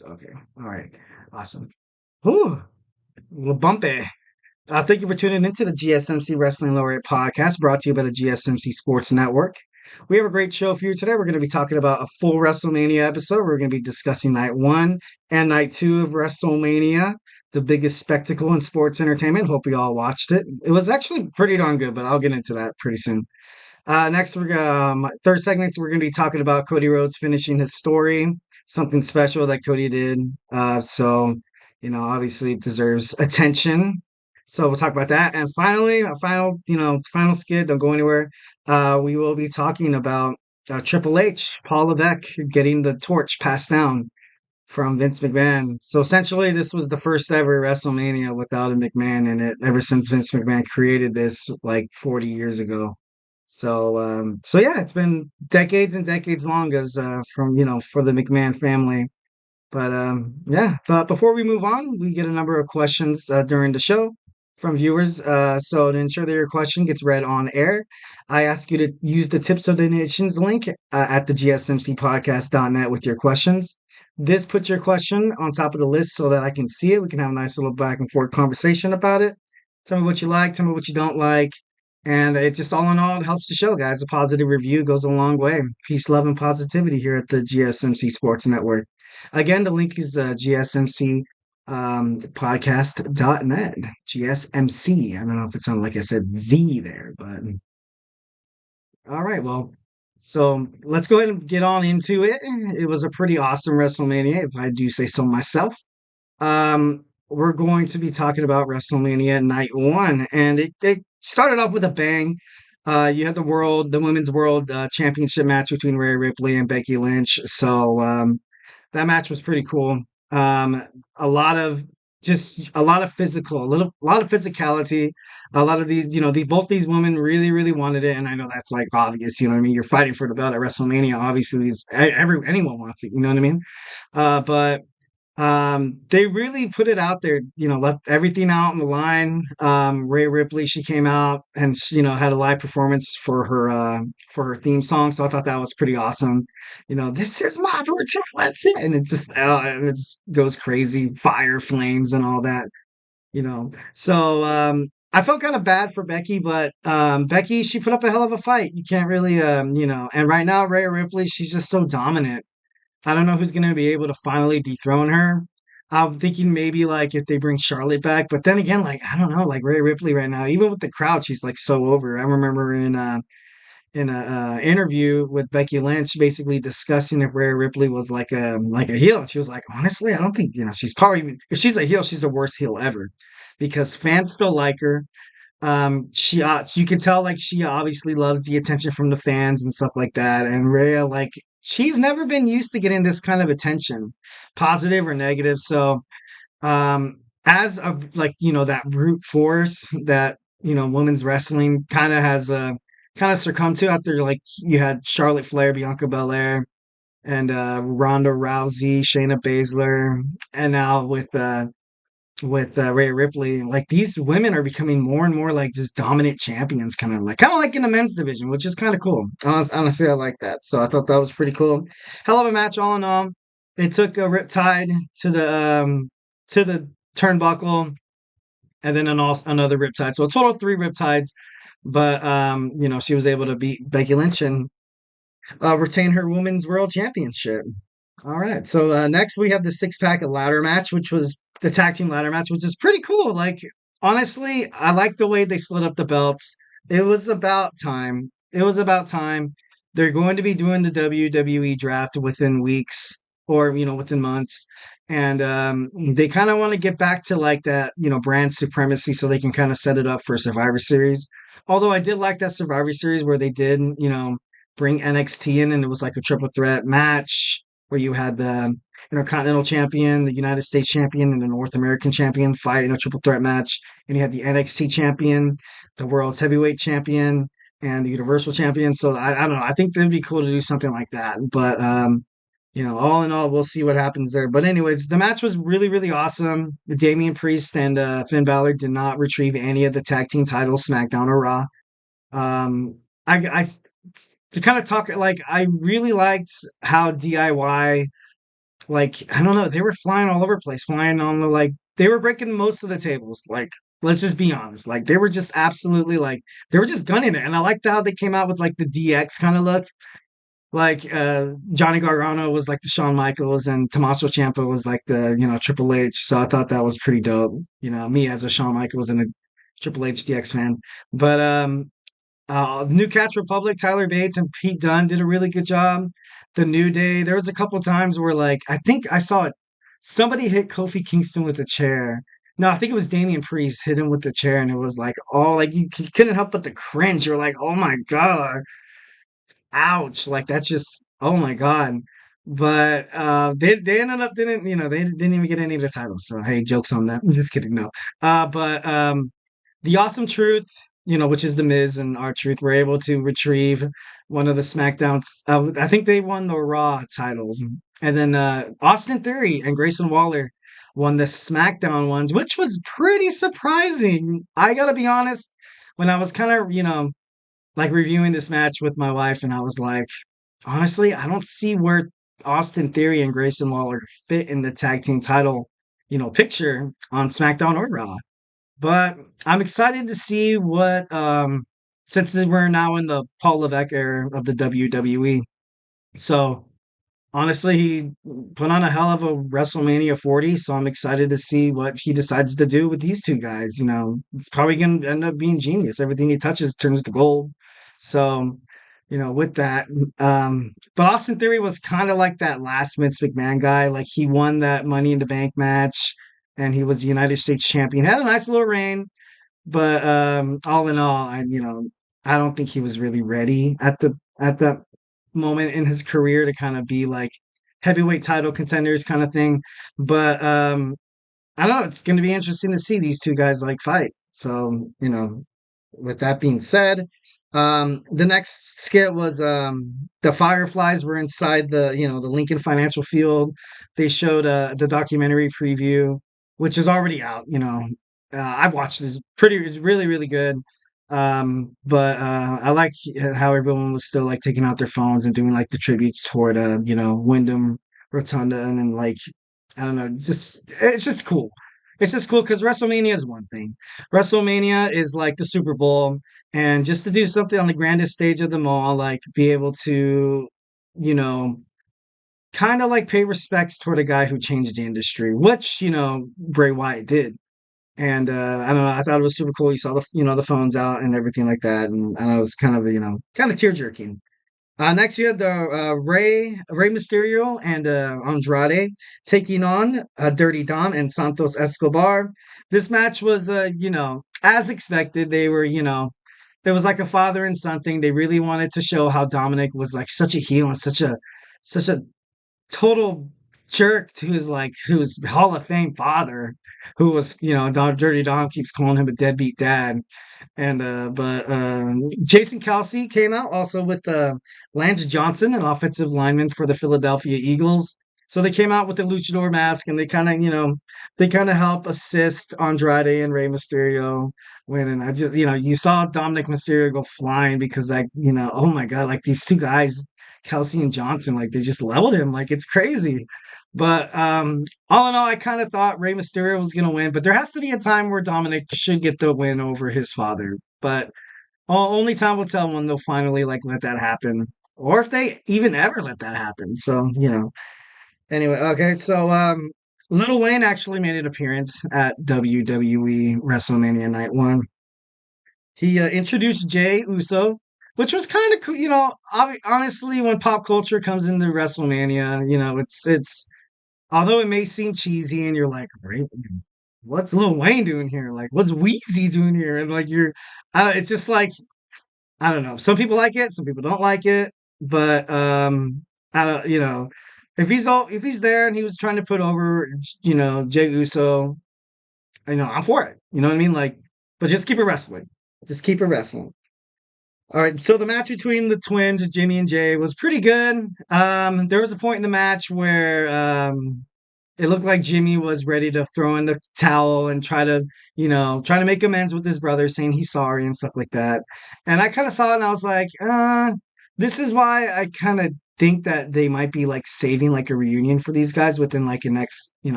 Okay. All right. Awesome. Whew. A little bumpy. Thank you for tuning into the GSMC Wrestling Laureate Podcast, brought to you by the GSMC Sports Network. We have a great show for you today. We're going to be talking about a full WrestleMania episode. We're going to be discussing night one and night two of WrestleMania, the biggest spectacle in sports entertainment. Hope you all watched it. It was actually pretty darn good, but I'll get into that pretty soon. Next, third segment, we're going to be talking about Cody Rhodes finishing his story, something special that Cody did. Obviously it deserves attention. So we'll talk about that. And finally, final skit, don't go anywhere. We will be talking about Triple H, Paul Levesque, getting the torch passed down from Vince McMahon. So essentially, this was the first ever WrestleMania without a McMahon in it, ever since Vince McMahon created this like 40 years ago. So yeah, it's been decades and decades long as from for the McMahon family. But yeah, but before we move on, we get a number of questions during the show from viewers. So to ensure that your question gets read on air, I ask you to use the Tips of the Nations link at the GSMCpodcast.net with your questions. This puts your question on top of the list so that I can see it. We can have a nice little back and forth conversation about it. Tell me what you like, tell me what you don't like. And it just all in all, it helps the show, guys. A positive review goes a long way. Peace, love, and positivity here at the GSMC Sports Network. Again, the link is GSMC podcast.net. GSMC. I don't know if it sounded like I said Z there, but all right. Well, so let's go ahead and get on into it. It was a pretty awesome WrestleMania, if I do say so myself. We're going to be talking about WrestleMania Night 1, and it started off with a bang. You had the Women's World Championship match between Rhea Ripley and Becky Lynch. So that match was pretty cool. A lot of a lot of a lot of physicality. A lot of these, both these women really, really wanted it, and I know that's like obvious. You know what I mean? You're fighting for the belt at WrestleMania. Obviously, anyone wants it. You know what I mean? But they really put it out there, left everything out on the line. Rhea Ripley, she came out and she, had a live performance for her theme song. So I thought that was pretty awesome. This is my brutality, and it's just and it just goes crazy, fire, flames, and all that. So I felt kind of bad for Becky, but Becky, she put up a hell of a fight. You can't really, and right now Rhea Ripley, she's just so dominant. I don't know who's going to be able to finally dethrone her. I'm thinking maybe like if they bring Charlotte back, but then again, like I don't know, like Rhea Ripley right now, even with the crowd, she's like so over. I remember in a interview with Becky Lynch, basically discussing if Rhea Ripley was like a heel. She was like, honestly, I don't think she's probably if she's a heel, she's the worst heel ever, because fans still like her. She you can tell like she obviously loves the attention from the fans and stuff like that. And Rhea, like she's never been used to getting this kind of attention, positive or negative. So as of like that brute force that women's wrestling kind of succumbed to after like you had Charlotte Flair, Bianca Belair, and Ronda Rousey, Shayna Baszler, and now with Rhea Ripley, like these women are becoming more and more like just dominant champions, kind of like in the men's division, which is kind of cool. Honestly, I like that. So I thought that was pretty cool. Hell of a match, all in all. It took a Riptide to the turnbuckle, and then another Riptide. So a total of 3 Riptides. But she was able to beat Becky Lynch and retain her Women's World Championship. All right. So next we have the 6-pack ladder match, which was the tag team ladder match, which is pretty cool. Like honestly, I like the way they split up the belts. It was about time. It was about time. They're going to be doing the WWE draft within weeks or within months. And they kind of want to get back to like that, brand supremacy so they can kind of set it up for Survivor Series. Although I did like that Survivor Series where they did, bring NXT in and it was like a triple threat match where you had the Intercontinental Champion, the United States Champion, and the North American Champion fight in a triple threat match. And you had the NXT Champion, the World's Heavyweight Champion, and the Universal Champion. So I don't know. I think it would be cool to do something like that. But all in all, we'll see what happens there. But anyways, the match was really, really awesome. Damian Priest and Finn Balor did not retrieve any of the tag team titles, SmackDown or Raw. I to kind of talk like I really liked how DIY like I don't know, they were flying all over the place, flying on the like they were breaking most of the tables. Like let's just be honest, like they were just absolutely like they were just gunning it, and I liked how they came out with like the DX kind of look. Like Johnny Gargano was like the Shawn Michaels, and Tommaso Ciampa was like the Triple H. So I thought that was pretty dope. Me as a Shawn Michaels and a Triple H DX fan, but New Catch Republic, Tyler Bates and Pete Dunne did a really good job. The New Day, there was a couple times where like I think I saw it. Somebody hit Kofi Kingston with a chair. No, I think it was Damian Priest hit him with the chair, and it was like, oh, like you couldn't help but to cringe. You're like, oh my god, ouch! Like that's just, oh my god. But they ended up didn't they didn't even get any of the titles. So hey, jokes on that. I'm just kidding. No, but the Awesome Truth, which is the Miz and our Truth, were able to retrieve one of the SmackDowns. I think they won the Raw titles, and then Austin Theory and Grayson Waller won the SmackDown ones, which was pretty surprising. I gotta be honest. When I was kind of like reviewing this match with my wife, and I was like, honestly, I don't see where Austin Theory and Grayson Waller fit in the tag team title, picture on SmackDown or Raw. But I'm excited to see what since we're now in the Paul Levesque era of the WWE. So honestly, he put on a hell of a WrestleMania 40, so I'm excited to see what he decides to do with these two guys. It's probably going to end up being genius. Everything he touches turns to gold. So, with that, but Austin Theory was kind of like that last Vince McMahon guy. Like he won that Money in the Bank match, and he was the United States champion. Had a nice little reign, but all in all, I don't think he was really ready at that moment in his career to kind of be like heavyweight title contenders kind of thing. But I don't know. It's going to be interesting to see these two guys like fight. So with that being said, the next skit was the Fireflies were inside the Lincoln Financial Field. They showed the documentary preview, which is already out. I've watched this. It's really really good. But I like how everyone was still like taking out their phones and doing like the tributes toward Wyndham Rotunda, and then like I don't know, it's just cool. It's just cool because WrestleMania is one thing. WrestleMania is like the Super Bowl, and just to do something on the grandest stage of them all, like be able to, you know, kind of like pay respects toward a guy who changed the industry, which Bray Wyatt did. And I don't know, I thought it was super cool. You saw the phones out and everything like that, and I know it was kind of kind of tear jerking. Next, you had the Rey Mysterio and Andrade taking on Dirty Dom and Santos Escobar. This match was, as expected. They were, there was like a father and son thing. They really wanted to show how Dominic was like such a heel and such a total jerk to his Hall of Fame father, who was Dirty Dom keeps calling him a deadbeat dad. And but Jason Kelsey came out also with Lance Johnson, an offensive lineman for the Philadelphia Eagles. So they came out with the luchador mask, and they kind of help assist Andrade and Rey Mysterio when. And I just you saw Dominic Mysterio go flying because like oh my god, like these two guys, Kelsey and Johnson, like they just leveled him, like it's crazy. But all in all, I kind of thought Rey Mysterio was going to win, but there has to be a time where Dominic should get the win over his father. But only time will tell when they'll finally like let that happen, or if they even ever let that happen. So Anyway, okay. So Lil Wayne actually made an appearance at WWE WrestleMania Night 1. He introduced Jay Uso, which was kind of cool. Honestly, when pop culture comes into WrestleMania, it's although it may seem cheesy and you're like, "Right, what's Lil Wayne doing here? Like, what's Weezy doing here?" And like it's just like I don't know. Some people like it, some people don't like it. But I don't, if he's there and he was trying to put over, Jey Uso, I'm for it. You know what I mean? Like, but just keep it wrestling. Just keep it wrestling. All right, so the match between the twins, Jimmy and Jay, was pretty good. There was a point in the match where it looked like Jimmy was ready to throw in the towel and try to make amends with his brother, saying he's sorry and stuff like that. And I kind of saw it and I was like, this is why I kind of think that they might be like saving like a reunion for these guys within like a next,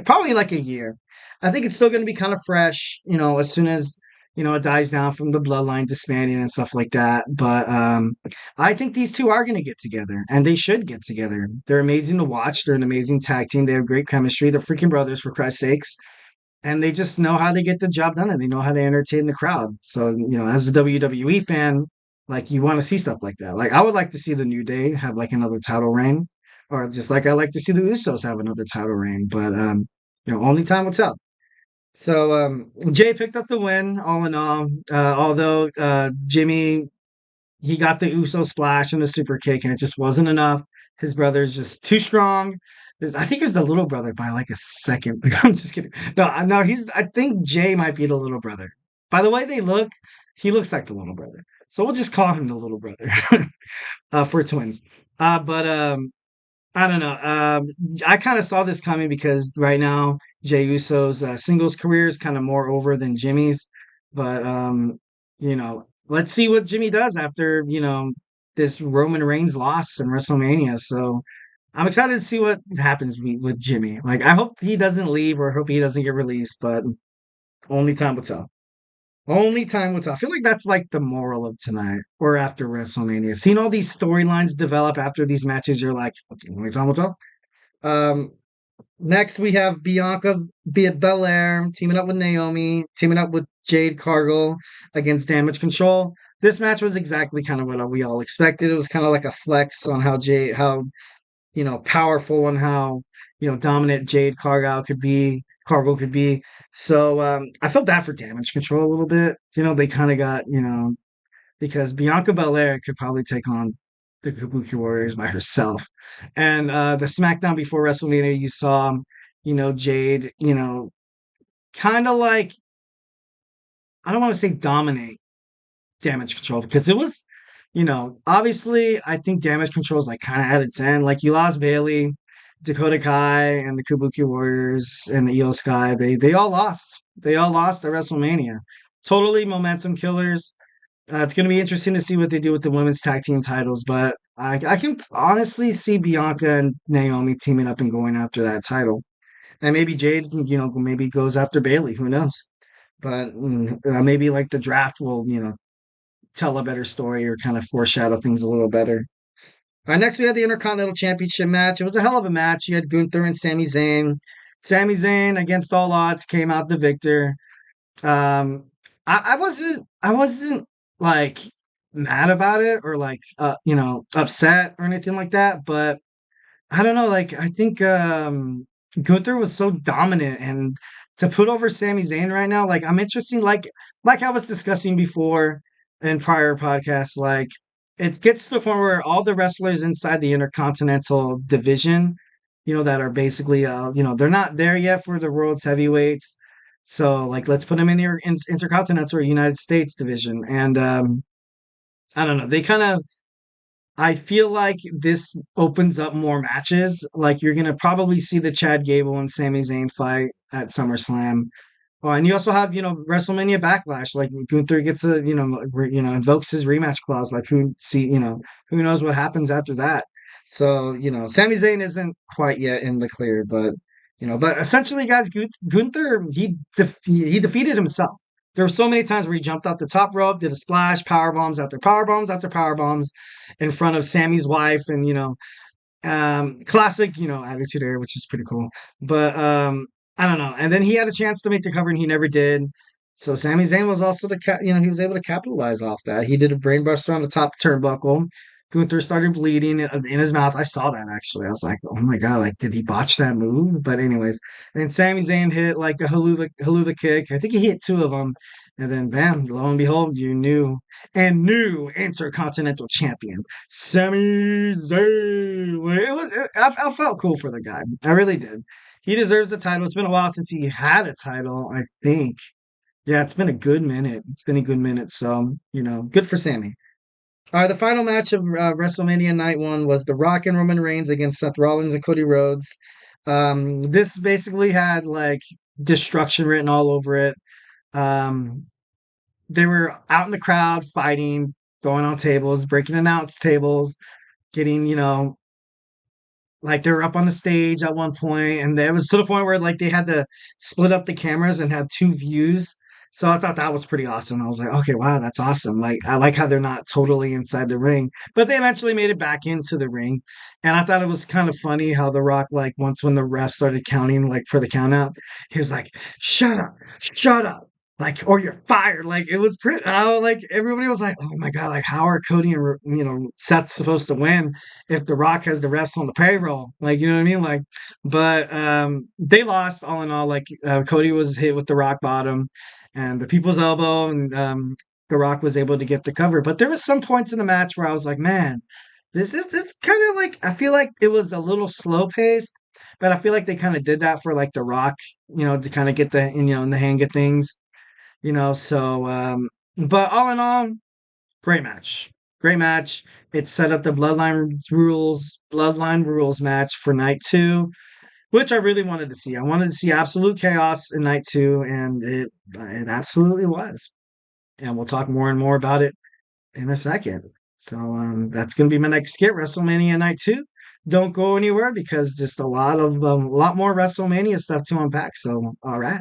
probably like a year. I think it's still going to be kind of fresh, as soon as, it dies down from the bloodline disbanding and stuff like that. But I think these two are going to get together and they should get together. They're amazing to watch. They're an amazing tag team. They have great chemistry. They're freaking brothers, for Christ's sakes. And they just know how to get the job done and they know how to entertain the crowd. So, as a WWE fan, like you want to see stuff like that. Like I would like to see the New Day have like another title reign, or just like I like to see the Usos have another title reign. But only time will tell. So Jay picked up the win all in all. Although Jimmy, he got the Uso splash and the super kick, and it just wasn't enough. His brother's just too strong. I think he's the little brother by like a second. I'm just kidding. No, he's. I think Jay might be the little brother. By the way they look, he looks like the little brother. So we'll just call him the little brother for twins. But I don't know. I kind of saw this coming because right now Jey Uso's singles career is kind of more over than Jimmy's. But let's see what Jimmy does after this Roman Reigns loss in WrestleMania. So I'm excited to see what happens with Jimmy. Like I hope he doesn't leave or hope he doesn't get released. But only time will tell. Only time will tell. I feel like that's like the moral of tonight or after WrestleMania. Seeing all these storylines develop after these matches, you're like, only time will tell. Um, Next, we have Bianca Belair teaming up with Naomi, teaming up with Jade Cargill against Damage Control. This match was exactly kind of what we all expected. It was kind of like a flex on how powerful and how dominant Jade Cargill could be. So I felt bad for Damage Control a little bit. They kind of got because Bianca Belair could probably take on the Kabuki Warriors by herself. And the SmackDown before WrestleMania, you saw, Jade, kind of like, I don't want to say dominate Damage Control because it was, obviously, I think Damage Control is like kind of at its end. Like you lost Bailey, Dakota Kai, and the Kabuki Warriors and the Io Sky. They all lost. They all lost at WrestleMania. Totally momentum killers. It's going to be interesting to see what they do with the women's tag team titles, but I can honestly see Bianca and Naomi teaming up and going after that title. And maybe Jade, maybe goes after Bailey. Who knows? But maybe like the draft will, tell a better story or kind of foreshadow things a little better. All right, next we had the Intercontinental Championship match. It was a hell of a match. You had Gunther and Sami Zayn. Sami Zayn, against all odds, came out the victor. Um, I wasn't like mad about it or like upset or anything like that, but I don't know, like I think Gunther was so dominant and to put over Sami Zayn right now, like I'm interested like I was discussing before in prior podcasts, like it gets to the point where all the wrestlers inside the Intercontinental division, that are basically they're not there yet for the world's heavyweights. So like let's put them in the Intercontinental or United States division. And I don't know. They kind of I feel like this opens up more matches. Like you're gonna probably see the Chad Gable and Sami Zayn fight at SummerSlam. Oh, and you also have, WrestleMania Backlash. Like Gunther gets invokes his rematch clause. Like who knows what happens after that. So, Sami Zayn isn't quite yet in the clear, but essentially, guys, Gunther he defeated himself. There were so many times where he jumped off the top rope, did a splash, power bombs after power bombs after power bombs in front of Sammy's wife, and classic, attitude era, which is pretty cool. But I don't know. And then he had a chance to make the cover and he never did. So Sami Zayn was also he was able to capitalize off that. He did a brainbuster on the top turnbuckle. Gunther started bleeding in his mouth. I saw that actually. I was like, oh my god, like did he botch that move? But anyways, and Sami Zayn hit like a haluva kick. I think he hit two of them. And then bam, lo and behold, you new Intercontinental Champion, Sami Zayn. I felt cool for the guy. I really did. He deserves the title. It's been a while since he had a title, I think. Yeah, it's been a good minute. It's been a good minute. So, good for Sammy. All right, the final match of WrestleMania Night 1 was The Rock and Roman Reigns against Seth Rollins and Cody Rhodes. This basically had like destruction written all over it. They were out in the crowd fighting, going on tables, breaking announce tables. getting, like they were up on the stage at one point, and it was to the point where like they had to split up the cameras and have two views. So I thought that was pretty awesome. I was like, okay, wow, that's awesome. Like I like how they're not totally inside the ring, but they eventually made it back into the ring. And I thought it was kind of funny how The Rock, like once when the ref started counting, like for the count out, he was like, shut up. Like, or you're fired. Like, it was pretty. Like, everybody was like, "Oh my god! Like, how are Cody and Seth supposed to win if The Rock has the refs on the payroll?" Like, you know what I mean? Like, but they lost all in all. Like, Cody was hit with the rock bottom and the people's elbow, and The Rock was able to get the cover. But there was some points in the match where I was like, man, this kind of like I feel like it was a little slow paced, but I feel like they kind of did that for like The Rock, to kind of get the in the hang of things. So but all in all, great match. Great match. It set up the Bloodline Rules match for night two, which I really wanted to see. I wanted to see absolute chaos in night two, and it absolutely was. And we'll talk more and more about it in a second. So that's going to be my next skit, WrestleMania Night Two. Don't go anywhere because just a lot more WrestleMania stuff to unpack. So all right.